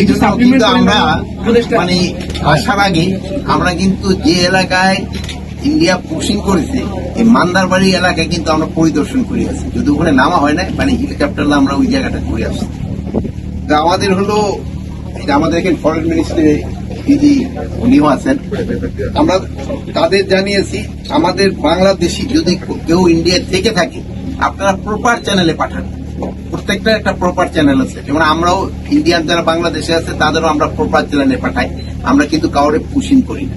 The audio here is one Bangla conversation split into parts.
এই জন্য কিন্তু আমরা মানে আসার আগে আমরা কিন্তু যে এলাকায় ইন্ডিয়া পুশিং করেছে এই মান্দারবাড়ি এলাকায় কিন্তু আমরা পরিদর্শন করে আসছি, যদি ওখানে নামা হয় না মানে হেলিকপ্টার আমরা ওই জায়গাটা ঘুরে আসছি। আমাদের হলো আমাদের এখানে ফরেন মিনিস্ট্রি দিদি উনিও আছেন, আমরা তাদের জানিয়েছি আমাদের বাংলাদেশি যদি কেউ ইন্ডিয়া থেকে থাকে আপনারা প্রপার চ্যানেলে পাঠান, প্রত্যেকটা একটা প্রপার চ্যানেল আছে, যেমন আমরাও ইন্ডিয়ান যারা বাংলাদেশে আছে তাদেরও আমরা প্রপার চ্যানেলে পাঠাই, আমরা কিন্তু কাউরে পুশিং করি না।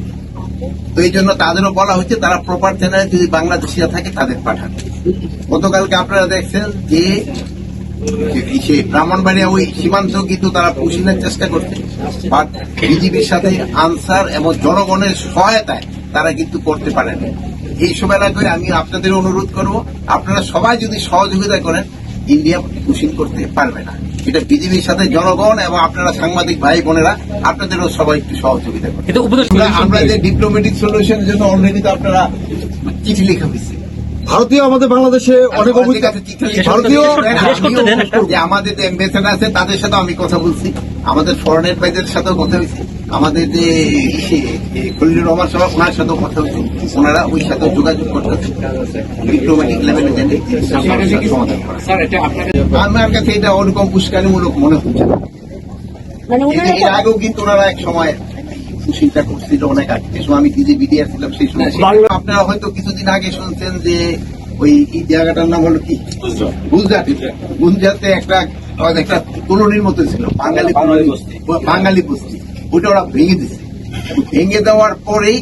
তো এই জন্য তাদেরও বলা হচ্ছে তারা প্রপার চ্যানেলে যদি বাংলাদেশিরা থাকে তাদের পাঠান। গতকালকে আপনারা দেখছেন যে ব্রাহ্মণবাড়িয়া ওই সীমান্ত কিন্তু তারা পুশিংয়ের চেষ্টা করছে, বাট বিজেপির সাথে আনসার এবং জনগণের সহায়তায় তারা কিন্তু করতে পারে না। এইসব এলাকায় আমি আপনাদের অনুরোধ করব আপনারা সবাই যদি সহযোগিতা করেন ইন্ডিয়া পুশিং করতে পারবে না। এটা বিজেপির সাথে জনগণ এবং আপনারা সাংবাদিক ভাই বোনেরা আপনাদেরও সবাই একটু সহযোগিতা করেন। আমরা যে ডিপ্লোম্যাটিক সলিউশনের জন্য অলরেডি তো আপনারা চিঠি লেখা হয়েছে, ভারতীয় আমাদের বাংলাদেশে অনেক ভারতীয় যে আমাদের যে অ্যাম্বাসেডার আছে তাদের সাথে আমি কথা বলছি, আমাদের ফরেন অ্যাডভাইজারের সাথেও কথা হয়েছে, আমাদের যে খলিলুর রহমান সাহেব ওনার সাথেও কথা হয়েছে, ওনারা ওই সাথে যোগাযোগ করতেছে ডিপ্লোম্যাটিক লেভেলে জেনে সমাধান করা। আমার কাছে এটা ওরকম উস্কানিমূলক মনে হচ্ছে না। এর আগেও কিন্তু ওনারা এক সময় চিন্তা করছিল অনেক আগে, যে সময় আমি নিজে বিডিআর ছিলাম সেই সময়। আপনারা হয়তো কিছুদিন আগে শুনছেন যে ওই জায়গাটার নাম হলো কি গুজরাটে একটা কলোনির মতো ছিল বাঙালি বস্তি, ওটা ওরা ভেঙে দিচ্ছে। ভেঙে দেওয়ার পরেই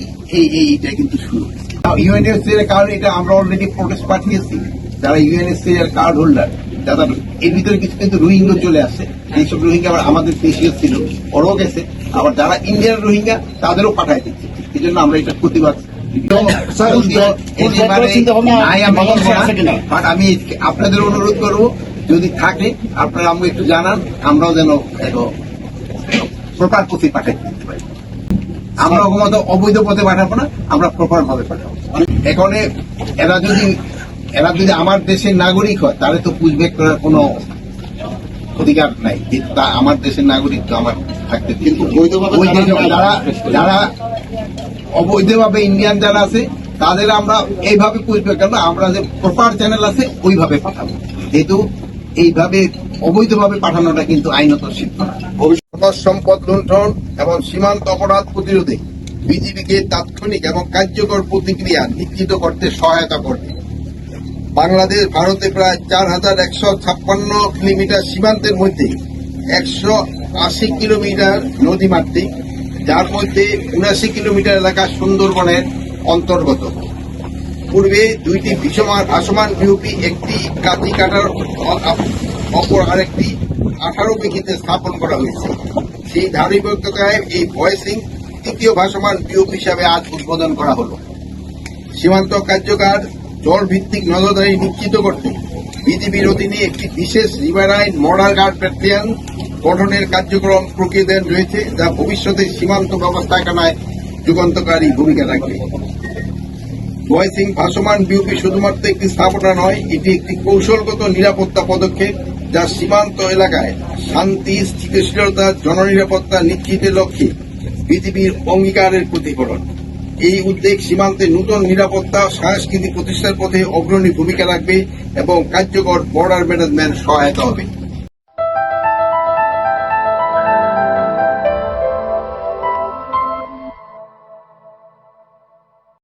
এইটা কিন্তু শুরু হয়েছে। ইউএনএসসিআর এর কারণে এটা আমরা অলরেডি প্রোটেস্ট পাঠিয়েছি, যারা ইউএনএসসিআর কার্ড হোল্ডার যারা এর ভিতরে কিছু কিন্তু রোহিঙ্গা চলে আসে, এইসব রোহিঙ্গা আবার আমাদের দেশীয় ছিল ওরাও গেছে, আবার যারা ইন্ডিয়ার রোহিঙ্গা তাদেরও পাঠাই দিচ্ছে। এই জন্য আমরা এটা প্রতিবাদ আমি আপনাদের অনুরোধ করবো যদি থাকে আপনারা আমাকে একটু জানান, আমরাও যেন প্রপার পথে পাঠাই দিতে পারি। আমরা মতো অবৈধ পথে পাঠাবো না, আমরা প্রপার ভাবে পাঠাবো। এখন এরা যদি আমার দেশের নাগরিক হয় তাহলে তো পুষব্যাক করার কোনো অধিকার নাই, আমার দেশের নাগরিক তো আমার থাকতে। কিন্তু যারা অবৈধভাবে ইন্ডিয়ান যারা আছে তাদের আমরা এইভাবে পুষব্যাক করবো, আমরা যে প্রপার চ্যানেল আছে ওইভাবে পাঠাবো, যেহেতু এইভাবে অবৈধভাবে পাঠানোটা কিন্তু আইনত সিদ্ধ না। ভবিষ্যৎ সম্পদ লুণ্ঠন এবং সীমান্ত অপরাধ প্রতিরোধে বিজিবিকে তাৎক্ষণিক এবং কার্যকর প্রতিক্রিয়া নিশ্চিত করতে সহায়তা করবে। বাংলাদেশ ভারতে প্রায় 4156 কিলোমিটার সীমান্তের মধ্যে 180 কিলোমিটার নদীমাতৃক, যার মধ্যে 79 কিলোমিটার এলাকা সুন্দরবনের অন্তর্গত। পূর্বে দুইটি ভাসমান বিওপি, একটি কাঁচি কাটার অপর আরেকটি 18 বিঘিতে স্থাপন করা হয়েছে। সেই ধারাবাহিকতায় এই ভয়েসিং তৃতীয় ভাসমান বিওপি হিসাবে আজ উদ্বোধন করা হল। সীমান্ত কার্যকর জল ভিত্তিক নজরদারি নিশ্চিত করতে বিজিবির অধীনে একটি বিশেষ রিভারাইন মডাল গার্ড ব্যাটালিয়ন গঠনের কার্যক্রম প্রক্রিয়াধীন রয়েছে, যা ভবিষ্যতে সীমান্ত ব্যবস্থাপনায় যুগান্তকারী ভূমিকা রাখবে। ভয়েসিং ভাসমান বিওপি শুধুমাত্র একটি স্থাপনা নয়, এটি একটি কৌশলগত নিরাপত্তা পদক্ষেপ যা সীমান্ত এলাকায় শান্তি, স্থিতিশীলতা, জননিরাপত্তা নিশ্চিতের লক্ষ্যে বিজিবির অঙ্গীকারের প্রতিফলন। এই উদ্যোগ সীমান্তে নতুন নিরাপত্তা সংস্কৃতি প্রতিষ্ঠার পথে অগ্রণী ভূমিকা রাখবে এবং কার্যকর বর্ডার ম্যানেজমেন্ট সহায়তা হবে।